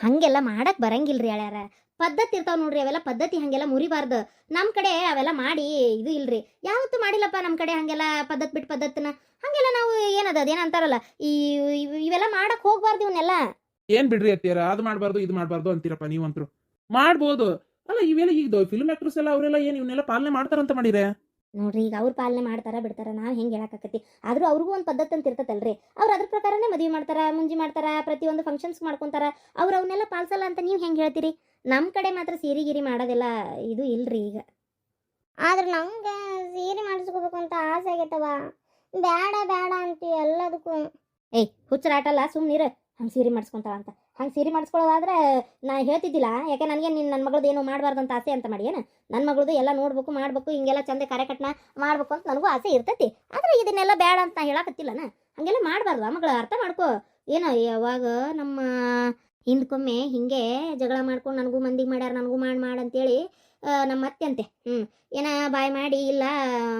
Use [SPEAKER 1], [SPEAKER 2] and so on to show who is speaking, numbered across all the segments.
[SPEAKER 1] ಹಂಗೆಲ್ಲ ಮಾಡಕ್ ಬರಂಗಿಲ್ರಿ ಹೇಳ್ಯಾರ. ಪದ್ಧತಿ ಇರ್ತಾವ ನೋಡ್ರಿ, ಅವೆಲ್ಲ ಪದ್ಧತಿ ಹಂಗೆಲ್ಲ ಮುರಿಬಾರ್ದು. ನಮ್ಮ ಕಡೆ ಅವೆಲ್ಲ ಮಾಡಿ ಇದು ಇಲ್ರಿ, ಯಾವತ್ತೂ ಮಾಡಿಲ್ಲಪ್ಪ ನಮ್ಮ ಕಡೆ ಹಂಗೆಲ್ಲ ಪದ್ಧತಿ ಬಿಟ್ಟು ಪದ್ಧತಿನ ಹಂಗೆಲ್ಲ ನಾವು ಏನದ ಅದೇನಂತಾರಲ್ಲ ಇವೆಲ್ಲ ಮಾಡಕ್ ಹೋಗ್ಬಾರ್ದು ಇವನ್ನೆಲ್ಲ.
[SPEAKER 2] ಏನ್ ಬಿಡ್ರಿ ಅತ್ತಿಯರ, ಅದು ಮಾಡಬಾರ್ದು ಇದು ಮಾಡಬಾರ್ದು ಅಂತೀರಪ್ಪ ನೀವಂತರು. ಮಾಡ್ಬೋದು ಅಲ್ಲ, ಇವೆಲ್ಲ ಈಗ ಫಿಲ್ಮ್ ಆಕ್ಟರ್ಸ್ ಎಲ್ಲ ಅವರೆಲ್ಲ ಏನ್ ಇವನ್ನೆಲ್ಲ ಪಾಲನೆ ಮಾಡ್ತಾರಂತ ಮಾಡಿರೆ
[SPEAKER 1] ನೋಡ್ರಿ. ಈಗ ಅವ್ರು ಪಾಲನೆ ಮಾಡ್ತಾರ ಬಿಡ್ತಾರ, ನಾವು ಹೆಂಗೆ ಹೇಳಕ್ಕಾಕತಿ. ಆದ್ರೂ ಅವ್ರಿಗೂ ಒಂದು ಪದ್ಧತಿ ಅಂತ ಇರ್ತೈತಲ್ರಿ. ಅವ್ರು ಅದ್ರ ಪ್ರಕಾರನೇ ಮದುವೆ ಮಾಡ್ತಾರ, ಮುಂಜಿ ಮಾಡ್ತಾರ, ಪ್ರತಿಯೊಂದು ಫಂಕ್ಷನ್ಸ್ ಮಾಡ್ಕೊಂತಾರ. ಅವ್ರು ಅವನ್ನೆಲ್ಲ ಪಾಲ್ಸಲ್ಲ ಅಂತ ನೀವು ಹೆಂಗೆ ಹೇಳ್ತೀರಿ? ನಮ್ಮ ಕಡೆ ಮಾತ್ರ ಸೀರೆ ಗಿರಿ ಮಾಡೋದೆಲ್ಲ ಇದು ಇಲ್ರಿ ಈಗ.
[SPEAKER 3] ಆದ್ರೆ ನಂಗೆ ಸೀರೆ ಮಾಡಿಸ್ಕೋಬೇಕು ಅಂತ ಆಸೆ ಆಗೈತವ. ಬೇಡ ಬೇಡ ಅಂತೀವಿ ಎಲ್ಲದಕ್ಕೂ.
[SPEAKER 1] ಏಯ್ ಹುಚ್ಚರಾಟಲ್ಲ, ಸುಮ್ಮನಿರು. ಹಂಗೆ ಸೀರೆ ಮಾಡಿಸ್ಕೊಂತಾಳ ಅಂತ ಹಂಗೆ ಸೀರೆ ಮಾಡಿಸ್ಕೊಳ್ಳೋದಾದ್ರೆ ನಾ ಹೇಳ್ತಿದ್ದಿಲ್ಲ. ಯಾಕೆ ನನಗೆ ನನ್ನ ಮಗಳದ್ದು ಏನು ಮಾಡಬಾರ್ದು ಅಂತ ಆಸೆ ಅಂತ ಮಾಡಿ ಏನು? ನನ್ನ ಮಗಳದ್ದು ಎಲ್ಲ ನೋಡ್ಬೇಕು ಮಾಡಬೇಕು, ಹಿಂಗೆಲ್ಲ ಚಂದ ಕಾರ್ಯಕಟ್ನ ಮಾಡ್ಬೇಕು ಅಂತ ನನಗೂ ಆಸೆ ಇರ್ತೈತಿ. ಆದರೆ ಇದನ್ನೆಲ್ಲ ಬೇಡ ಅಂತ ನಾ ಹೇಳಕತ್ತಿಲ್ಲನ. ಹಾಗೆಲ್ಲ ಮಾಡಬಾರ್ದು ಮಗಳು, ಅರ್ಥ ಮಾಡ್ಕೋ. ಏನೋ ಯಾವಾಗ ನಮ್ಮ ಹಿಂದ್ಕೊಮ್ಮೆ ಹಿಂಗೆ ಜಗಳ ಮಾಡ್ಕೊಂಡು ನನಗೂ ಮಂದಿಗೆ ಮಾಡ್ಯಾರ, ನನಗೂ ಅಂತೇಳಿ ನಮ್ಮ ಅತ್ತೆ ಅಂತೆ ಏನ ಬಾಯ್ ಮಾಡಿ ಇಲ್ಲ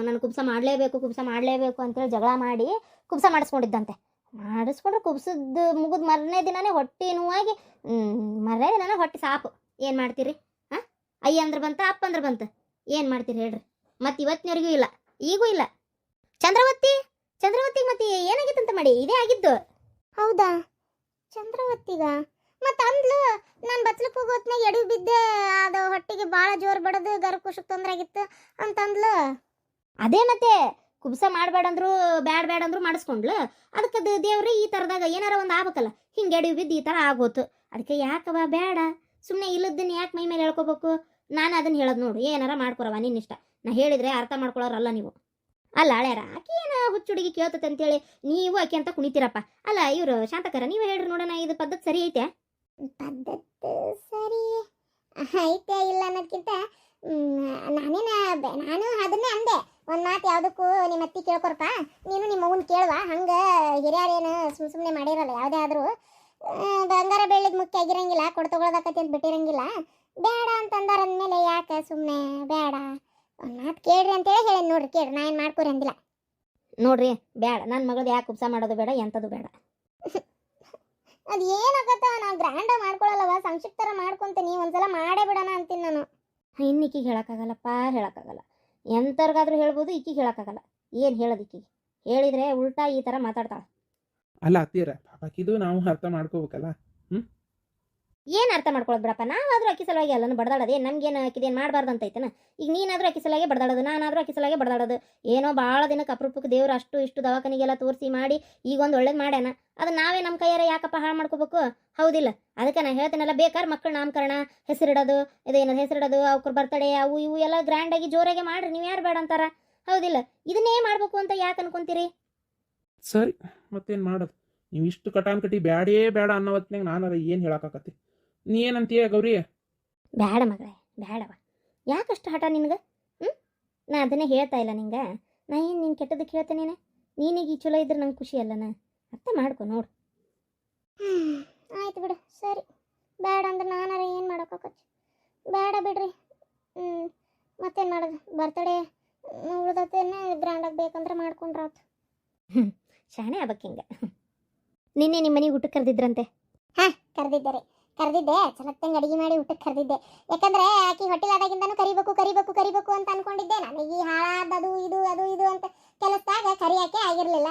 [SPEAKER 1] ನಾನು ಕುಬ್ಸ ಮಾಡಲೇಬೇಕು ಅಂತೇಳಿ ಜಗಳ ಮಾಡಿ ಕುಬ್ಸ ಮಾಡಿಸ್ಕೊಂಡಿದ್ದಂತೆ. ಮಾಡಿಸ್ಕೊಂಡ್ರೆ ಕುಬ್ಸದ್ದು ಮುಗಿದ ಮರನೇ ದಿನಾನೇ ಹೊಟ್ಟೆ ನೋವಾಗಿ ಮರನೇ ದಿನಾನೇ ಹೊಟ್ಟೆ ಸಾಪು. ಏನು ಮಾಡ್ತೀರಿ? ಹಾಂ, ಅಯ್ಯ ಅಂದ್ರೆ ಬಂತ, ಅಪ್ಪ ಅಂದ್ರೆ ಬಂತ, ಏನು ಮಾಡ್ತೀರಿ ಹೇಳ್ರಿ? ಮತ್ತು ಇವತ್ತಿನವರೆಗೂ ಇಲ್ಲ, ಈಗೂ ಇಲ್ಲ. ಚಂದ್ರವತಿಗೆ ಮತ್ತೆ ಏನಾಗಿತ್ತಂತ ಮಾಡಿ ಇದೇ ಆಗಿದ್ದು.
[SPEAKER 3] ಹೌದಾ? ಚಂದ್ರವತಿಗ ಮತ್ತೆ ಅಂದ್ಲು ನಾನು ಬಚ್ಲಕ್ಕೆ ಹೋಗೋ ಹೊತ್ನಾಗ ಎಡು ಬಿದ್ದೆ, ಅದು ಹೊಟ್ಟಿಗೆ ಭಾಳ ಜೋರು ಬಡದು ಗರ್ಭಕೋಶಕ್ಕೆ ತೊಂದರೆ ಆಗಿತ್ತು ಅಂತಂದ್ಲು.
[SPEAKER 1] ಅದೇ ಮತ್ತೆ ಕುಬ್ಸ ಮಾಡಬೇಡಂದ್ರು ಬ್ಯಾಡ ಮಾಡಿಸ್ಕೊಂಡ್ಲು. ಅದಕ್ಕೆ ದೇವ್ರಿ ಈ ಥರದಾಗ ಏನಾರ ಒಂದು ಆಗ್ಬೇಕಲ್ಲ, ಹಿಂಗೆ ಎಡಿ ಬಿದ್ದು ಈ ಥರ ಆಗೋತು. ಅದಕ್ಕೆ ಯಾಕವ ಬೇಡ, ಸುಮ್ಮನೆ ಇಲ್ಲದನ್ನ ಯಾಕೆ ಮೈ ಮೇಲೆ ಹೇಳ್ಕೊಬೇಕು? ನಾನು ಅದನ್ನು ಹೇಳೋದು ನೋಡು, ಏನಾರ ಮಾಡ್ಕೊರವ ನಿನ್ನಿಷ್ಟ. ನಾ ಹೇಳಿದ್ರೆ ಅರ್ಥ ಮಾಡ್ಕೊಳ್ಳೋರಲ್ಲ ನೀವು. ಅಲ್ಲ ಹಳ್ಯಾರ ಆಕೆ ಏನು ಹುಚ್ಚುಡುಗಿ ಕೇಳ್ತತೆ ಅಂತೇಳಿ ನೀವು ಆಕೆ ಅಂತ ಕುಣಿತೀರಪ್ಪ. ಅಲ್ಲ ಇವರು ಶಾಂತಕರ, ನೀವು ಹೇಳ್ರಿ ನೋಡೋಣ, ಇದು ಪದ್ಧತಿ ಸರಿ ಐತೆ?
[SPEAKER 3] ಪದ್ಧತಿ ಸರಿ ಐತೆ ಇಲ್ಲ ಅನ್ನೋದಕ್ಕಿಂತ ನಾನು ಅದನ್ನೇ ಅಂದೆ. ಒಂದು ಮಾತು ಯಾವುದಕ್ಕೂ ನಿಮ್ಮ ಅತ್ತಿ ಕೇಳ್ಕೊರಪ್ಪ, ನೀನು ನಿಮ್ಮ ಅವ್ವನ ಕೇಳುವ. ಹಂಗೆ ಹಿರಿಯರೇನು ಸುಮ್ಮನೆ ಮಾಡಿರಲ್ಲ ಯಾವುದೇ ಆದರೂ. ಬಂಗಾರ ಬೆಳ್ಳಿಗೆ ಮುಖ್ಯ ಆಗಿರಂಗಿಲ್ಲ, ಕೊಡು ತಗೊಳ್ಳೋದಾಕತಿ ಅಂತ ಬಿಟ್ಟಿರಂಗಿಲ್ಲ. ಬೇಡ ಅಂತಂದಾರ ಅಂದಮೇಲೆ ಯಾಕೆ ಸುಮ್ಮನೆ ಬೇಡ, ಒಂದು ಮಾತು ಕೇಳ್ರಿ ಅಂತೇಳಿ ಹೇಳಿ ನೋಡ್ರಿ. ಕೇಳ್ರಿ, ನಾ ಏನು ಮಾಡ್ಕೊರಿ ಅಂದಿಲ್ಲ
[SPEAKER 1] ನೋಡ್ರಿ. ಬೇಡ, ನನ್ನ ಮಗಳದ್ದು ಯಾಕೆ ಕುಬ್ಸ ಮಾಡೋದು ಬೇಡ, ಎಂಥದ್ದು ಬೇಡ.
[SPEAKER 3] ಅದು ಏನಾಗತ್ತ, ನಾವು ಗ್ರ್ಯಾಂಡಾಗಿ ಮಾಡ್ಕೊಳ್ಳಲ್ಲವ, ಸಂಕ್ಷಿಪ್ತರ ಮಾಡ್ಕೊಂತೀನಿ. ಒಂದ್ಸಲ ಮಾಡೇ ಬಿಡೋಣ ಅಂತೀನಿ ನಾನು.
[SPEAKER 1] ಇನ್ನು ಈಕಿಗೆ ಹೇಳೋಕ್ಕಾಗಲ್ಲಪ್ಪ, ಹೇಳೋಕ್ಕಾಗಲ್ಲ. ಎಂಥವ್ರಿಗಾದ್ರೂ ಹೇಳ್ಬೋದು, ಈಕಿಗೆ ಹೇಳೋಕ್ಕಾಗಲ್ಲ. ಏನು ಹೇಳೋದು ಈಕಿಗೆ? ಹೇಳಿದರೆ ಉಲ್ಟಾ ಈ ಥರ ಮಾತಾಡ್ತಾಳೆ.
[SPEAKER 2] ಅಲ್ಲ ಅತ್ತಿಯರ, ಪಾಪಕ್ಕಿದು ನಾವು ಅರ್ಥ ಮಾಡ್ಕೋಬೇಕಲ್ಲ.
[SPEAKER 1] ಏನು ಅರ್ಥ ಮಾಡ್ಕೊಳ್ಳೋದು ಬಿಡಪ್ಪ. ನಾವಾದರೂ ಅಕ್ಕಿ ಸಲುವಾಗಿ ಅಲ್ಲನು ಬಡ್ದಾಡೋದು. ನಮ್ಗೇನು ಅಕ್ಕಿದೇನು ಮಾಡಬಾರ್ದು ಅಂತೈತನ? ಈಗ ನೀನಾದರೂ ಅಕ್ಕಿ ಸಲುವಾಗಿ ಬಡ್ದಾಡೋದು, ನಾನಾದರೂ ಅಕ್ಕಿ ಸಲುವಾಗಿ ಬಡ್ದಾಡೋದು. ಏನೋ ಭಾಳ ದಿನಕ್ಕೆ ಅಪರೂಪಕ್ಕೆ ದೇವ್ರು ಅಷ್ಟು ಇಷ್ಟು ದವಾಖಾನಿಗೆಲ್ಲ ತೋರಿಸಿ ಮಾಡಿ ಈಗ ಒಂದು ಒಳ್ಳೇದು ಮಾಡ್ಯಾನ. ಅದು ನಾವೇ ನಮ್ಮ ಕೈಯಾರ ಯಾಕಪ್ಪ ಹಾಳು ಮಾಡ್ಕೋಬೇಕು? ಹೌದಿಲ್ಲ? ಅದಕ್ಕೆ ನಾನು ಹೇಳ್ತೇನಲ್ಲ, ಬೇಕಾದ್ರೆ ಮಕ್ಕಳು ನಾಮಕರಣ, ಹೆಸರಿಡೋದು, ಇದೇನದು ಹೆಸರಿಡೋದು, ಅವ್ರ ಬರ್ತಡೇ ಅವು ಇವು ಎಲ್ಲ ಗ್ರ್ಯಾಂಡಾಗಿ ಜೋರಾಗೆ ಮಾಡ್ರಿ. ನೀವು ಯಾರು ಬೇಡ ಅಂತಾರ? ಹೌದಿಲ್ಲ? ಇದನ್ನೇ ಮಾಡಬೇಕು ಅಂತ ಯಾಕೆ ಅನ್ಕೊಂತೀರಿ?
[SPEAKER 2] ಸರಿ, ಮತ್ತೇನು ಮಾಡೋದು? ನೀವು ಇಷ್ಟು ಕಟಾನ್ ಕಟ್ಟಿ ಬ್ಯಾಡೇ ಬೇಡ ಅನ್ನೋ ಹೊತ್ನಾಗ ನಾನಾರ ಏನು ಹೇಳಕ್ಕಾಕತಿ? ನೀ ಏನಂತೀಯ ಗೌರಿ?
[SPEAKER 1] ಬೇಡ ಮಗಳೇ, ಬೇಡವ. ಯಾಕಷ್ಟು ಹಠ ನಿನ್ಗೆ? ನಾ ಅದನ್ನೇ ಹೇಳ್ತಾ ಇಲ್ಲ ನಿಂಗೆ. ನಾ ಏನು ನಿನ್ನ ಕೆಟ್ಟದಕ್ಕೆ ಹೇಳ್ತೇನೆ? ನೀನೀಗ ಈ ಚಲೋ ಇದ್ರೆ ನಂಗೆ ಖುಷಿ ಅಲ್ಲನ? ಅರ್ಥ ಮಾಡ್ಕೊ ನೋಡು.
[SPEAKER 3] ಆಯ್ತು ಬಿಡು, ಸರಿ. ಬೇಡ ಅಂದ್ರೆ ನಾನಾರ ಏನು ಮಾಡೋಕ್ಕಾಗತ್ತೆ? ಬೇಡ ಬಿಡ್ರಿ. ಮತ್ತೇನು ಮಾಡೋದು? ಬರ್ತಡೇ ಉಳ್ದತ್ತೇನೆ ಗ್ರ್ಯಾಂಡಾಗಿ ಬೇಕಂದ್ರೆ ಮಾಡ್ಕೊಂಡ್ರಾತು.
[SPEAKER 1] ಶಾಣೆ ಆಗ್ಬೇಕು ಹಿಂಗೆ. ನಿನ್ನೆ ನಿಮ್ಮ ಮನೆಗೆ ಊಟಕ್ಕೆ ಕರೆದಿದ್ರಂತೆ?
[SPEAKER 3] ಹಾಂ, ಕರೆದಿದ್ದೆ. ಚಲತ್ತಂಗೆ ಅಡಿಗೆ ಮಾಡಿ ಊಟಕ್ಕೆ ಕರೆದಿದ್ದೆ. ಯಾಕಂದ್ರೆ ಆಕಿ ಹೊಟ್ಟಿಲಾದಾಗಿಂದನೂ ಕರಿಬೇಕು ಅಂತ ಅನ್ಕೊಂಡಿದ್ದೆ. ನನಗೆ ಹಾಳಾದದು ಇದು ಅಂತ ಕೆಲಸದಾಗ ಕರಿಯಾಕೆ ಆಗಿರಲಿಲ್ಲ.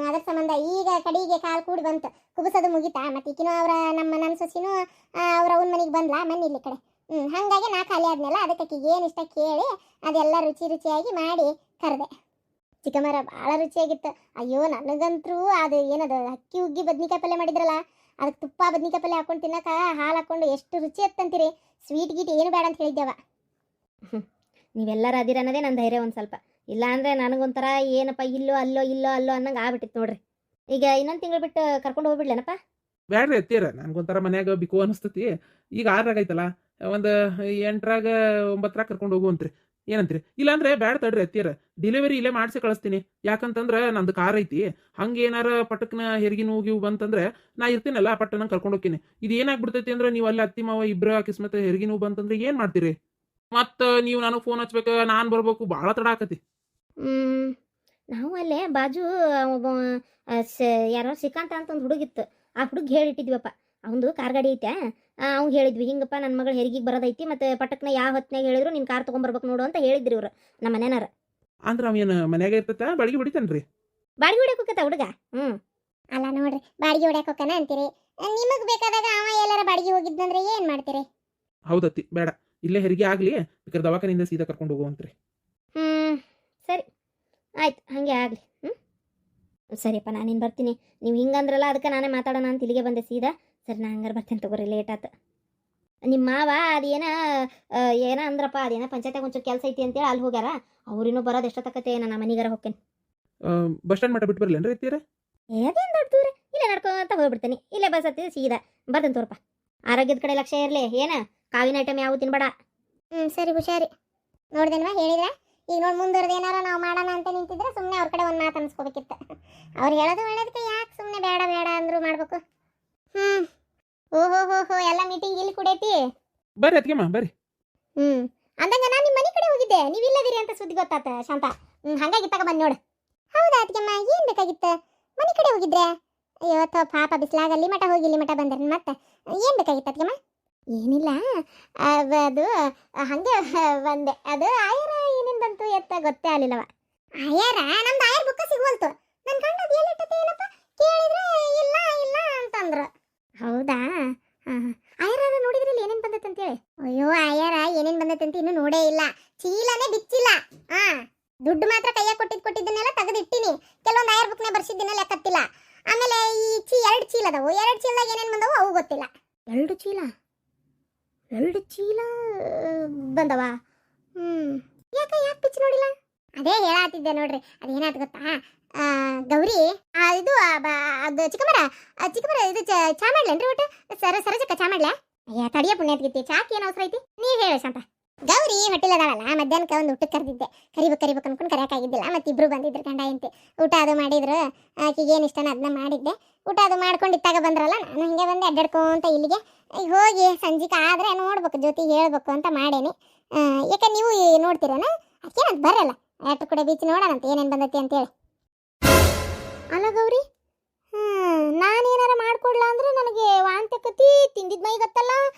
[SPEAKER 3] ಅದ್ರ ಸಂಬಂಧ ಈಗ ಕಡೆಗೆ ಕಾಲು ಕೂಡಿ ಬಂತು. ಕುಬಸದು ಮುಗಿತಾ. ಮತ್ತು ಈಕಿನೂ ನನ್ನ ಸೊಸಿನೂ ಅವ್ರ ಅವನ ಮನೆಗೆ ಬಂದ್ಲಾ ಮನೆ ಇಲ್ಲಿ ಕಡೆ. ಹಾಗಾಗಿ ನಾ ಖಾಲಿ ಆದ್ನಲ್ಲ, ಅದಕ್ಕೆ ಆಕಿಗೆ ಏನು ಇಷ್ಟ ಕೇಳಿ ಅದೆಲ್ಲ ರುಚಿಯಾಗಿ ಮಾಡಿ ಕರೆದೆ. ಚಿಕ್ಕಮ್ಮರ ಭಾಳ ರುಚಿಯಾಗಿತ್ತು. ಅಯ್ಯೋ, ನನಗಂತರೂ ಅದು ಏನದು ಅಕ್ಕಿ ಹುಗ್ಗಿ ಬದ್ನಿಕಾಯಿ ಪಲ್ಯ ಮಾಡಿದ್ರಲ್ಲ, ಅದಕ್ಕೆ ತುಪ್ಪ ಬದ್ನಿಕಾಯಿ ಪಲ್ಯ ಹಾಕೊಂಡು ತಿನ್ನಕ್ಕೆ ಹಾಲು ಹಾಕೊಂಡು ಎಷ್ಟು ರುಚಿ ಇತ್ತಂತೀರಿ. ಸ್ವೀಟ್ ಗೀಟ್ ಏನು ಬೇಡ ಅಂತ ಹೇಳಿದ್ದೆವ.
[SPEAKER 1] ನೀವೆಲ್ಲರೂ ಅದಿರ ಅನ್ನೋದೇ ನನ್ನ ಧೈರ್ಯ ಒಂದು ಸ್ವಲ್ಪ. ಇಲ್ಲ ಅಂದರೆ ನನಗೊಂಥರ ಏನಪ್ಪ ಇಲ್ಲೋ ಅನ್ನಂಗೆ ಆಗ್ಬಿಟ್ಟಿತ್ತು ನೋಡ್ರಿ. ಈಗ ಇನ್ನೊಂದು ತಿಂಗಳು ಬಿಟ್ಟು ಕರ್ಕೊಂಡು ಹೋಗ್ಬಿಡ್ಲೇನಪ್ಪ?
[SPEAKER 2] ಬ್ಯಾಡ್ರಿ ಅತ್ತಿಯರ, ನನಗೊಂಥರ ಮನ್ಯಾಗ ಬಿಕು ಅನಿಸ್ತತಿ. ಈಗ 6 ಆಗೈತಲ್ಲ, ಒಂದು 8 9 ಕರ್ಕೊಂಡು ಹೋಗುವಂತ್ರಿ. ಏನಂತ್ರಿ? ಇಲ್ಲಾಂದ್ರೆ ಬ್ಯಾಡ ತಡ್ರಿ ಅತ್ತಿಯರ, ಡೆಲಿವರಿ ಇಲ್ಲೇ ಮಾಡಿಸಿ ಕಳಿಸ್ತೀನಿ. ಯಾಕಂತಂದ್ರೆ ನಂದು ಕಾರ್ ಐತಿ. ಹಂಗೆ ಏನಾರ ಪಟಕ್ನ ಹೆರಿಗೆ ನೋವು ಬಂತಂದ್ರೆ ನಾ ಇರ್ತೀನಲ್ಲ, ಪಟ್ಟನ ಕರ್ಕೊಂಡು ಹೋಗ್ತೀನಿ. ಇದು ಏನಾಗ್ಬಿಡ್ತೈತಿ ಅಂದ್ರೆ ನೀವು ಅಲ್ಲಿ ಅತ್ತಿ ಮಾವ ಇಬ್ಬರು ಅಕಸ್ಮಾತ್ ಹೆರಿಗೆ ನೋವು ಬಂತಂದ್ರೆ ಏನು ಮಾಡ್ತೀರಿ? ಮತ್ತು ನೀವು ನನಗೆ ಫೋನ್ ಹಚ್ಬೇಕು, ನಾನು ಬರ್ಬೇಕು, ಭಾಳ ತಡ ಆಕತಿ.
[SPEAKER 1] ನಾವು ಅಲ್ಲೇ ಬಾಜು ಒಬ್ಬ ಯಾರೋ ಶ್ರೀಕಾಂತ ಅಂತ ಒಂದು ಹುಡುಗಿತ್ತು. ಆ ಹುಡುಗ ಹೇಳಿಟ್ಟಿದ್ವಪ್ಪ. ಅವನದು ಕಾರ್ ಗಾಡಿ ಐತೆ. ಅವ್ನು ಹೇಳಿದ್ವಿ ಹಿಂಗಪ್ಪ ನನ್ನ ಮಗಳು ಹೆರಿಗೆಗೆ ಬರೋದೈತಿ ಮತ್ತು ಪಟಕ್ನ ಯಾವ ಹೊತ್ತಿನಾಗ ಹೇಳಿದ್ರು ನೀನು ಕಾರ್ ತೊಗೊಂಬರ್ಬೇಕು ನೋಡು ಅಂತ ಹೇಳಿದ್ರಿ ಇವ್ರು ನಮ್ಮ ಮನೆಯವ್ರ.
[SPEAKER 2] ಅಂದ್ರೆ ಅವೇನು ಮನ್ಯಾಗ ಇರ್ತೈತ ಬಾಡಿಗೆ ಹೊಡಿತಾನ್ರಿ?
[SPEAKER 1] ಬಾಡಿಗೆ ಹೊಡ್ಯಾಕ ಹೋಗತ್ತ ಹುಡುಗ.
[SPEAKER 3] ಅಲ್ಲ ನೋಡ್ರಿ, ಬಾಡಿಗೆ ಹೊಡ್ಯಾಕ ಹೋಗ್ತಾನ ಅಂತೀರಿ, ನಿಮಗ್ ಬೇಕಾದಾಗ ಅವ ಎಲ್ಲಾರ ಬಾಡಿಗೆ ಹೋಗಿದ್ನಂದ್ರೆ ಏನ್ ಮಾಡ್ತೀರಿ?
[SPEAKER 2] ಹೌದತ್ತಿ, ಬೇಡ, ಇಲ್ಲೇ ಹೆರಿಗೆ ಆಗ್ಲಿ, ಬೇಕಾದ್ರೆ ದವಾಖಾನಿಂದ ಸೀದಾ ಕರ್ಕೊಂಡು ಹೋಗುವಂತ್ರಿ.
[SPEAKER 1] ಸರಿ ಆಯ್ತು, ಹಾಗೆ ಆಗಲಿ. ಸರಿಯಪ್ಪ, ನಾನೇನು ಬರ್ತೀನಿ. ನೀವು ಹಿಂಗಂದ್ರಲ್ಲ, ಅದಕ್ಕೆ ನಾನೇ ಮಾತಾಡೋಣ ಅಂತ ಇಲ್ಲಿಗೆ ಬಂದೆ ಸೀದಾ. ಸರಿ, ನಾ ಹಂಗಾರೆ ಬರ್ತೇನೆ ತಗೋರಿ, ಲೇಟ್ ಆತು. ನಿಮ್ಮ ಮಾವ ಏನ ಅಂದ್ರಪ್ಪ, ಅದೇನ ಪಂಚಾಯತ್ಯಾಗ ಒಂಚೂರು ಕೆಲಸ ಐತಿ ಅಂತೇಳಿ ಅಲ್ಲಿ ಹೋಗ್ಯಾರ. ಅವ್ರಿನ್ನೂ ಬರೋದು ಎಷ್ಟೊತ್ತಕತ್ತೆ, ನಾನು ಮನೆಗಾರ ಹೋಗ್ತೇನೆ.
[SPEAKER 2] ಬಸ್ ಸ್ಟ್ಯಾಂಡ್ ಮಟ್ಟ ಬಿಟ್ಟು ಬರ್ಲೇನ್ರಿ ಐತೀರ?
[SPEAKER 1] ಏದೇನು ದೊಡ್ಡ ದೂರ, ಇಲ್ಲೇ ನಡ್ಕೊಂತ ಹೋಗ್ಬಿಡ್ತೀನಿ. ಇಲ್ಲೇ ಬಸ್ ಹತ್ತಿದ ಸೀದಾ ಬರ್ತೇನೆ ತೋರಪ್ಪ. ಆರೋಗ್ಯದ ಕಡೆ ಲಕ್ಷ್ಯ ಇರಲಿ. ಏನ ಕಾವಿನ ಐಟಮ್ ಯಾವ ತಿನ್ಬೇಡ.
[SPEAKER 3] ಸರಿ, ಹುಷಾರಿ. ನೋಡ್ದೇನ್ವಾ ಹೇಳಿದ್ರ? ಈಗ ನೋಡಿ ಮುಂದುವರೆದು ಏನಾರ ನಾವು ಮಾಡೋಣ ಅಂತ ನಿಂತಿದ್ರೆ ಸುಮ್ಮನೆ ಅವ್ರ ಕಡೆ ಒಂದು ಮಾತು ಅನ್ಸ್ಕೋಬೇಕಿತ್ತು. ಅವ್ರು ಹೇಳೋದು ಒಳ್ಳೇದಕ್ಕೆ ಯಾಕೆ ಸುಮ್ಮನೆ ಬೇಡ ಬೇಡ ಅಂದ್ರು ಮಾಡ್ಬೇಕು. ಓಹೋ ಎಲ್ಲ ಮೀಟಿಂಗ್ ಇಲ್ಲಿ ಕುಡೈತಿ.
[SPEAKER 2] ಬರ್ರಿ ಅತ್ಗೆಮ್ಮ, ಬರ್ರಿ.
[SPEAKER 3] ಅಂದಂಗ ನಾನು ನಿಮ್ಮ ಮನೆ ಕಡೆ ಹೋಗಿದ್ದೆ, ನೀವು ಇಲ್ಲದಿರಿ ಅಂತ ಸುದ್ದಿ ಗೊತ್ತಾತ ಶಾಂತ. ಹಂಗಾಗಿ ತಗ ಬಂದು ನೋಡು. ಹೌದಾ ಅತ್ಗೆಮ್ಮ, ಏನ್ ಬೇಕಾಗಿತ್ತು? ಮನೆ ಕಡೆ ಹೋಗಿದ್ರೆ? ಅಯ್ಯೋ ಪಾಪ, ಬಿಸಿಲಾಗ ಅಲ್ಲಿ ಮಠ ಹೋಗಿ ಇಲ್ಲಿ ಮಠ ಬಂದ್ರೆ ಮತ್ತೆ ಏನ್ ಬೇಕಾಗಿತ್ತು ಅತ್ಗೆಮ್ಮ? ಏನಿಲ್ಲ, ಅದು ಹಂಗೆ ಬಂದೆ. ಅದು ಆಯರ ಏನೇನು ಬಂತು ಎತ್ತ ಗೊತ್ತೇ ಆಗಲಿಲ್ಲವ. ಆಯರ ನಮ್ದು ಆಯರ್ ಬುಕ್ಕ ಸಿಗುವಲ್ತು. ನನ್ನ ಕಂಡು ಅದು ಎಲ್ಲಿಟ್ಟತೆ ಏನಪ್ಪ ಕೇಳಿದ್ರೆ ಇಲ್ಲ ಇಲ್ಲ ಅಂತಂದ್ರು. ಹೌದಾ? ಆಯರ ನೋಡಿದ್ರಿ ಇಲ್ಲಿ ಏನೇನು ಬಂದೈತೆ ಅಂತೇಳಿ? ಅಯ್ಯೋ, ಆಯರ ಏನೇನು ಬಂದೈತೆ ಅಂತ ಇನ್ನೂ ನೋಡೇ ಇಲ್ಲ. ಚೀಲನೇ ಬಿಚ್ಚಿಲ್ಲ. ದುಡ್ಡು ಮಾತ್ರ ಕೈಯಾಗ ಕೊಟ್ಟಿದ್ದನ್ನೆಲ್ಲ ತೆಗೆದಿಟ್ಟಿನಿ. ಕೆಲವೊಂದು ಆಯರ್ ಬುಕ್ನೇ ಬರ್ಸಿದ್ದನ್ನೆಲ್ಲ ಲೆಕ್ಕತ್ತಿಲ್ಲ. ಆಮೇಲೆ ಈ 2 ಚೀಲ ಅದಾವು. 2 ಚೀಲದಾಗ ಏನೇನು ಬಂದವು ಅವು ಗೊತ್ತಿಲ್ಲ. 2 ಚೀಲ ಬಂದವ. ಯಾಕೆ ಬಿಚ್ಚಿ ನೋಡಿಲ್ಲ? ಅದೇ ಹೇಳಾತಿದ್ದೆ ನೋಡ್ರಿ. ಅದೇನಾಯ್ತು ಗೊತ್ತಾ, ಗೌರಿ ಇದು ಅದು ಚಿಕ್ಕಮರ ಇದು ಚಾ ಮಾಡ್ಲೇನ್ರಿ? ಒಟ್ಟು ಸರಜಕ್ಕ ಚಾ ಮಾಡ್ಲಾ? ಅಯ್ಯ ತಡಿಯ ಪುಣ್ಯತ್ಗಿತ್ತಿ, ಚಾಕ್ ಏನು ಅವಸರ ಐತಿ? ನೀವ್ ಹೇಳ ಶಾಂತ. ಗೌರಿ ಹೊಟ್ಟಿಲದಾಳಲ್ಲ, ಮಧ್ಯಾಹ್ನಕ್ಕೆ ಒಂದು ಊಟಕ್ಕೆ ಕರೆದಿದ್ದೆ. ಕರಿಬೇಕು ಅನ್ಕೊಂಡು ಕರೆಯೋಕ್ಕಾಗಿದ್ದಿಲ್ಲ. ಮತ್ತೆ ಇಬ್ರು ಬಂದಿದ್ರು ಗಂಡ ಹೆಂಡತಿ. ಊಟ ಅದು ಮಾಡಿದ್ರು. ಆಕೆಗೆ ಏನು ಇಷ್ಟನ ಅದನ್ನ ಮಾಡಿದ್ದೆ. ಊಟ ಅದು ಮಾಡ್ಕೊಂಡು ಇತ್ತಾಗ ಬಂದ್ರಲ್ಲ, ನಾನು ಹಿಂಗೆ ಬಂದೆ ಅಡ್ಡಾಡ್ಕೊಂತ ಇಲ್ಲಿಗೆ. ಈಗ ಹೋಗಿ ಸಂಜಿಕ ಆದ್ರೆ ನೋಡ್ಬೇಕು, ಜೊತೆಗೆ ಹೇಳ್ಬೇಕು ಅಂತ ಮಾಡೇನಿ. ಯಾಕೆ ನೀವು ನೋಡ್ತೀರನ? ಅದಕ್ಕೇನಂತ ಬರಲ್ಲ, ಆಟ ಕೂಡ ಬೀಚ್ ನೋಡೋಣಂತ ಏನೇನು ಬಂದೈತಿ ಅಂತೇಳಿ. ಅಲ್ಲ ಗೌರಿ, ನಾನೇನಾರ ಮಾಡ್ಕೊಡ್ಲ ಅಂದ್ರೆ ನನಗೆ ವಾಂತಕತಿ, ತಿಂದಿದ್ ಮೈ ಗೊತ್ತಲ್ಲ,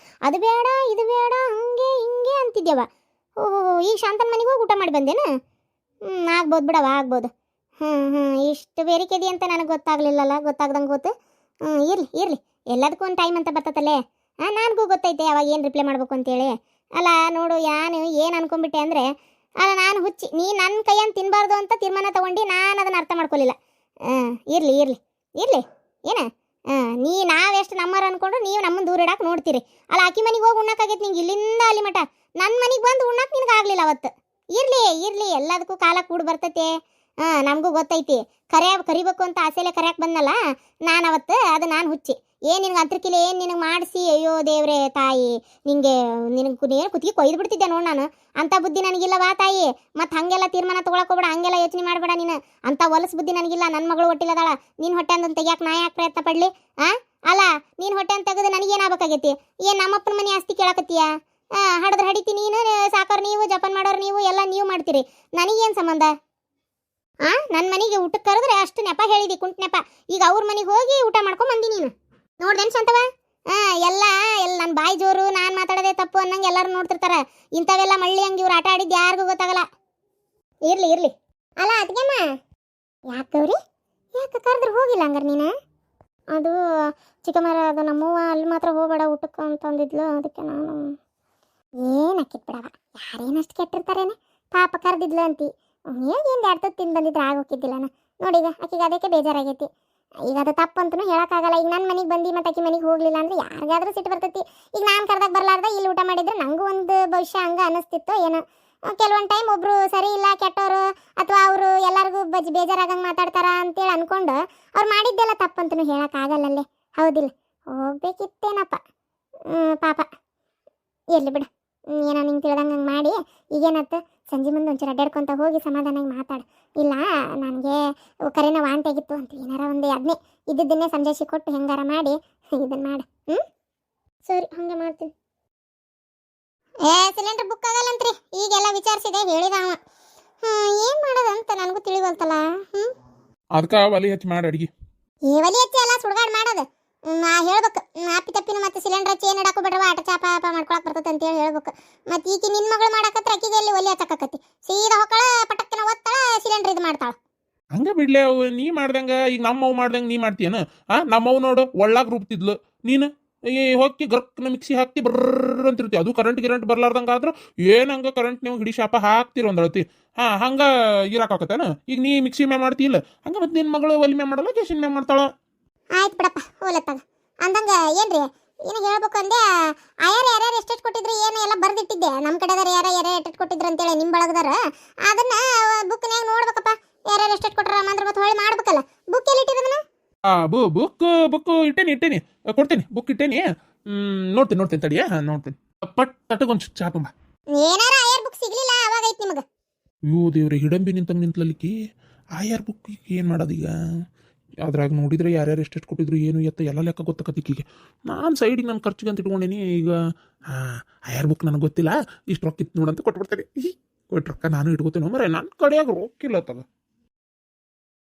[SPEAKER 3] ಅದು ಬೇಡ ಇದು ಬೇಡ ಹಂಗೆ ಹಿಂಗೆ ಅಂತಿದ್ಯವ. ಓಹೋ, ಈಗ ಶಾಂತನ ಮನೆಗೆ ಹೋಗಿ ಊಟ ಮಾಡಿ ಬಂದೇನು? ಆಗ್ಬೋದು ಬಿಡವ, ಆಗ್ಬೋದು. ಇಷ್ಟು ಬೇರಿಕೆದಿ ಅಂತ ನನಗೆ ಗೊತ್ತಾಗ್ಲಿಲ್ಲಲ್ಲ. ಗೊತ್ತಾಗ್ದಂಗೆ ಗೊತ್ತು. ಇರ್ಲಿ ಎಲ್ಲದಕ್ಕೂ ಒಂದು ಟೈಮ್ ಅಂತ ಬರ್ತತಲ್ಲೇ. ನನಗೂ ಗೊತ್ತೈತೆ ಅವಾಗ ಏನು ರಿಪ್ಲೈ ಮಾಡ್ಬೇಕು ಅಂತೇಳಿ. ಅಲ್ಲ ನೋಡು, ಏನು ಅನ್ಕೊಂಡ್ಬಿಟ್ಟೆ ಅಂದರೆ, ಅಲ್ಲ ನಾನು ಹುಚ್ಚಿ, ನೀ ನನ್ನ ಕೈಯನ್ನು ತಿನ್ನಬಾರ್ದು ಅಂತ ತೀರ್ಮಾನ ತಗೊಂಡು ನಾನು ಅದನ್ನು ಅರ್ಥ ಮಾಡ್ಕೊಲಿಲ್ಲ. ಇರ್ಲಿ ಏನ ನಾವೆಷ್ಟು ನಮ್ಮರು ಅನ್ಕೊಂಡು ನೀವು ನಮ್ಮನ್ನು ದೂರ ಇಡಕ್ಕೆ ನೋಡ್ತೀರಿ. ಅಲ್ಲ ಆಕಿ ಮನೆಗೆ ಹೋಗಿ ಉಣ್ಣಕ್ಕಾಗೈತೆ ನಿಂಗೆ ಇಲ್ಲಿಂದ ಅಲ್ಲಿ ಮಠ. ನನ್ನ ಮನೆಗೆ ಬಂದು ಉಣ್ಣಕ್ಕೆ ನಿನಗೆ ಆಗಲಿಲ್ಲ ಅವತ್ತು. ಇರ್ಲಿ ಎಲ್ಲದಕ್ಕೂ ಕಾಲ ಕೂಡಿ ಬರ್ತೈತೆ. ನಮಗೂ ಗೊತ್ತೈತಿ. ಕರಿಬೇಕು ಅಂತ ಆಸೆಲೆ ಕರೆಯಕ್ಕೆ ಬಂದಲ್ಲ ನಾನು ಅವತ್ತು. ಅದು ನಾನು ಹುಚ್ಚಿ. ಏನು ನಿನಗೆ ಅಂತರ್ಕಿಲೆ ಏನು ನಿನಗೆ ಮಾಡಿಸಿ, ಅಯ್ಯೋ ದೇವ್ರೆ ತಾಯಿ, ನಿನಗೆ ಕುತ್ತಿಗೆ ಕೊಯ್ದು ಬಿಡ್ತಿದ್ದೆ ನೋಡಿ ನಾನು. ಅಂಥ ಬುದ್ಧಿ ನನಗಿಲ್ಲವಾ ತಾಯಿ. ಮತ್ತು ಹಾಗೆಲ್ಲ ತೀರ್ಮಾನ ತೊಗೊಳಕೋಬೇಡ, ಹಂಗೆಲ್ಲ ಯೋಚನೆ ಮಾಡಬೇಡ ನೀನು. ಅಂಥ ಹೊಲಸು ಬುದ್ಧಿ ನನಗಿಲ್ಲ. ನನ್ನ ಮಗಳು ಹೊಟ್ಟಿಲ್ಲದಾಳ. ನೀನು ಹೊಟ್ಟೆ ಅಂತ ತೆಗಿಯಾಕೆ ನಾ ಯಾಕೆ ಪ್ರಯತ್ನ ಪಡಲಿ? ಅಲ್ಲ ನೀನು ಹೊಟ್ಟೆ ಅಂತ ತೆಗೆದು ನನಗೇನಾಗಬೇಕಾಗೈತಿ? ಏನು ನಮ್ಮಪ್ಪನ ಮನೆ ಆಸ್ತಿ ಕೇಳಕತ್ತೀಯ? ಹಡಿದ್ರೆ ಹಡಿತಿ ನೀನು, ಸಾಕೋರು ನೀವು, ಜಪಾನ್ ಮಾಡೋರು ನೀವು, ಎಲ್ಲ ನೀವು ಮಾಡ್ತೀರಿ. ನನಗೇನು ಸಂಬಂಧ? ನನ್ನ ಮನೆಗೆ ಊಟಕ್ಕೆ ಕರೆದ್ರೆ ಅಷ್ಟು ನೆಪ ಹೇಳಿದಿ, ಕುಂಟ್ ನೆಪ. ಈಗ ಅವ್ರ ಮನೆಗೆ ಹೋಗಿ ಊಟ ಮಾಡ್ಕೊಂಡ್ ಬಂದಿ ನೀನು. ನೋಡ್ದೇನು ಶಾಂತವ? ಎಲ್ಲ ನನ್ನ ಬಾಯಿ ಜೋರು, ನಾನು ಮಾತಾಡೋದೇ ತಪ್ಪು ಅನ್ನಂಗೆ ಎಲ್ಲರೂ ನೋಡ್ತಿರ್ತಾರೆ. ಇಂಥವೆಲ್ಲ ಮಳ್ಳಿ ಹಂಗೆ ಇವ್ರು ಆಟ ಆಡಿದ್ದು ಯಾರಿಗೂ ಗೊತ್ತಾಗಲ್ಲ. ಇರ್ಲಿ ಅಲ್ಲ ಅದ್ಗೆಮ್ಮ, ಯಾಕವ್ರಿ ಯಾಕೆ ಕರೆದ್ರೆ ಹೋಗಿಲ್ಲ ಹಂಗಾರೆ ನೀನು? ಅದು ಚಿಕ್ಕಮರ, ಅದು ನಮ್ಮವ್ವ ಅಲ್ಲಿ ಮಾತ್ರ ಹೋಗಬೇಡ ಊಟಕ್ಕೆ ಅಂತಂದಿದ್ಲು. ಅದಕ್ಕೆ ನಾನು ಏನಾಕಿತ್ ಬಿಡವ, ಯಾರೇನಷ್ಟು ಕೆಟ್ಟಿರ್ತಾರೇನೆ. ಪಾಪ ಕರೆದಿದ್ಲು ಅಂತಿ. ಏನು 2 ತುತ್ತು ತಿಂದು ಬಂದಿದ್ರೆ ಆಗೋಕಿದ್ದಿಲ್ಲನ. ನೋಡೀಗ ಆಕಿಗೆ ಅದಕ್ಕೆ ಬೇಜಾರಾಗೈತಿ. ಈಗ ಅದು ತಪ್ಪಂತೂ ಹೇಳೋಕ್ಕಾಗಲ್ಲ. ಈಗ ನನ್ನ ಮನೆಗೆ ಬಂದು ಮತ್ತು ಆಕಿ ಮನೆಗೆ ಹೋಗಲಿಲ್ಲ ಅಂದರೆ ಯಾರಿಗಾದ್ರೂ ಸಿಟ್ಟು ಬರ್ತೈತಿ. ಈಗ ನಾನು ಕರೆದಾಗ ಬರಲಾರ್ದ ಇಲ್ಲಿ ಊಟ ಮಾಡಿದ್ರೆ ನನಗೂ ಒಂದು ಭವಿಷ್ಯ ಹಂಗೆ ಅನ್ನಿಸ್ತಿತ್ತು ಏನೋ. ಕೆಲವೊಂದು ಟೈಮ್ ಒಬ್ಬರು ಸರಿ ಇಲ್ಲ, ಕೆಟ್ಟವರು, ಅಥವಾ ಅವರು ಎಲ್ಲರಿಗೂ ಬೇಜಾರಾಗಂಗೆ ಮಾತಾಡ್ತಾರ ಅಂತೇಳಿ ಅಂದ್ಕೊಂಡು ಅವ್ರು ಮಾಡಿದ್ದೆಲ್ಲ ತಪ್ಪಂತೂ ಹೇಳೋಕ್ಕಾಗಲ್ಲಲ್ಲೇ. ಹೌದಿಲ್ಲ? ಹೋಗ್ಬೇಕಿತ್ತೇನಪ್ಪ. ಪಾಪ ಇರಲಿ ಬಿಡು. ಏನೋ ನಿಂಗೆ ತಿಳ್ದಂಗೆ ಹಂಗೆ ಮಾಡಿ ಈಗೇನತ್ತು ಸಂಜೆ ಮುಂದೆ ಒಂಚೂರು ಅಡ್ಡಾಡ್ಕೊತ ಹೋಗಿ ಸಮಾಧಾನಾಗಿ ಮಾತಾಡು. ಇಲ್ಲ ನನಗೆ ಕರೆನ ವಾಂತಿ ಆಗಿತ್ತು ಅಂತ ಏನಾರ ಒಂದು ಅದನ್ನೇ ಇದ್ದನ್ನೇ ಸಂಜಾಯಿಸಿ ಕೊಟ್ಟು ಹೆಂಗಾರ ಮಾಡಿ ಇದನ್ನು ಮಾಡು. ಸರಿ, ಹಾಗೆ ಮಾಡ್ತೀನಿ. ಸಿಲಿಂಡರ್ ಬುಕ್ ಆಗಲ್ಲಂತ್ರಿ. ಈಗೆಲ್ಲ ವಿಚಾರಿಸಿದೆ, ಹೇಳಿದ ಅವ. ಏನು ಮಾಡೋದಂತ ನನಗೂ ತಿಳಿವಲ್ತಲ್ಲ.
[SPEAKER 2] ಅದಕ್ಕೆ ಒಲಿ ಹಚ್ಚಿ ಮಾಡಿ ಅಡಿಗೆ.
[SPEAKER 3] ಒಲಿ ಹಚ್ಚಿ ಎಲ್ಲ ಸುಡ್ಗಾಡು ಮಾಡೋದು. ನಾ ಹೇಳ್ಬೇಕು ಅಪ್ಪಿ ತಪ್ಪಿನ ಮತ್ತೆ ಸಿಲಿಂಡರ್ ಚೇನ್ ಇಡಾಕು ಬಿಡ್ರವ ಆಟ ಚಾಪ ಮಾಡ್ಕೊಳಕ್ ಬರ್ತೈತೆ ಅಂತ ಹೇಳ್ಬೇಕು. ಮತ್ತೆ ಈಗ ನಿನ್ ಮಗಳು ಮಾಡಕತ್ರ ಅಕ್ಕಿಗೆ ಎಲ್ಲಿ ಒಲಿ ಹಚ್ಚಕತ್ತಿ, ಸೀದಾ ಹೊಕ್ಕಳ ಪಟಕ್ಕಿನ ಒತ್ತಳ ಸಿಲಿಂಡರ್ ಇದು ಮಾಡ್ತಾಳ.
[SPEAKER 2] ಹಂಗ ಬಿಡ್ಲೆ ಅವು ನೀ ಮಾಡ್ದಂಗ ಈಗ ನಮ್ಮವ್ ಮಾಡ್ದಂಗ ನೀ ಮಾಡ್ತೀಯನ? ನಮ್ಮವ್ ನೋಡು ಒಳ್ಳಾಗ ರೂಬ್ತಿದ್ಲು, ನೀನು ಈ ಹೋಗಿ ಗರ್ಕ್ನ ಮಿಕ್ಸಿ ಹಾಕ್ತಿ ಬರ್ರ ಅಂತಿರ್ತಿ. ಅದು ಕರೆಂಟ್ ಬರ್ಲಾರ್ದಂಗ ಆದ್ರ ಏನ್ ಹಂಗ ಕರೆಂಟ್ ನೀವು ಹಿಡಿ ಶಾಪ ಹಾಕ್ತಿರ ಒಂದಳತಿ. ಹಂಗ ಇರಾಕತ್ತೇನ? ಈಗ ನೀ ಮಿಕ್ಸಿ ಮ್ಯಾಗ ಮಾಡ್ತಿಲ್ಲ ಹಂಗ, ಮತ್ತೆ ನಿನ್ ಮಗಳು ಒಲಿ ಮ್ಯಾಗ ಮಾಡಲ್ಲ ಗ್ಯಾಸಿನ ಮ್ಯಾಗ ಮಾಡ್ತಾಳ.
[SPEAKER 3] ಆಯ್ತು ಬಿಡಪ್ಪ ಹೋಲತ್ತಾಗ ಅಂದಂಗ ಏನ್ರಿ ಏನು ಹೇಳ್ಬೇಕು ಅಂದೆ. ಯಾರ್ಯಾರು ಎಷ್ಟೆಷ್ಟು ಕೊಟ್ಟಿದ್ರು ಏನು ಎಲ್ಲ ಬರ್ದಿಟ್ಟಿದ್ದೆ. ನಮ್ಮ ಕಡೆದಾರ ಯಾರ್ಯಾರು ಎಷ್ಟೆಷ್ಟು ಕೊಟ್ಟಿದ್ರು ಅಂತೇಳಿ ನಿಮ್ಮ ಬಳಗದಾರ ಅದನ್ನ ಬುಕ್ನ್ಯಾಗ ನೋಡ್ಬೇಕಪ್ಪ. ಯಾರ್ಯಾರು ಎಷ್ಟೆಷ್ಟು ಕೊಟ್ಟಾರ ಅಂದ್ರೆ ಮತ್ತೆ ಹೊಳ್ಳಿ ಮಾಡ್ಬೇಕಲ್ಲ. ಬುಕ್ ಎಲ್ಲಿ ಇಟ್ಟಿರೋದನ್ನ?
[SPEAKER 2] ಬುಕ್ ಇಟ್ಟೇನಿ ಕೊಡ್ತೇನಿ. ಬುಕ್ ಇಟ್ಟೇನಿ. ನೋಡ್ತೀನಿ ತಡಿ. ನೋಡ್ತೀನಿ. ಪಟ್ ತಟಗೊಂದು ಚಾಪಂಬ.
[SPEAKER 3] ಏನಾರ ಬುಕ್ ಸಿಗ್ಲಿಲ್ಲ ಅವಾಗ ಐತಿ ನಿಮಗೆ.
[SPEAKER 2] ಅಯ್ಯೋ ದೇವ್ರೆ, ಹಿಡಂಬಿ ನಿಂತಲ್ಲಿಕ್ಕಿ ಬುಕ್ ಏನು ಮಾಡೋದೀಗ? ಅದ್ರಾಗ ನೋಡಿದ್ರೆ ಯಾರ್ಯಾರು ಎಷ್ಟೆಷ್ಟು ಕೊಟ್ಟಿದ್ರು ಏನು ಎತ್ತ ಎಲ್ಲ ಲೆಕ್ಕ ಗೊತ್ತಾಕತ್ತಿಕ್ಕಿಗೆ. ನಾನು ಸೈಡಿಗೆ ನನ್ನ ಖರ್ಚಿಗೆ ಅಂತ ಇಟ್ಕೊಂಡೇನಿ. ಈಗ ಬುಕ್ ನನಗೆ ಗೊತ್ತಿಲ್ಲ, ಇಷ್ಟು ರೊಕ್ಕ ಇತ್ತು ನೋಡಂತ ಕೊಟ್ಬಿಡ್ತೇನೆ. ಕೊಟ್ಟು ರೊಕ್ಕ ನಾನು ಇಟ್ಕೋತೇನೆ ಮರೆ, ನನ್ನ ಕಡೆಯಾಗ ರೊಕ್ಕಿಲ್ಲ ತಗ.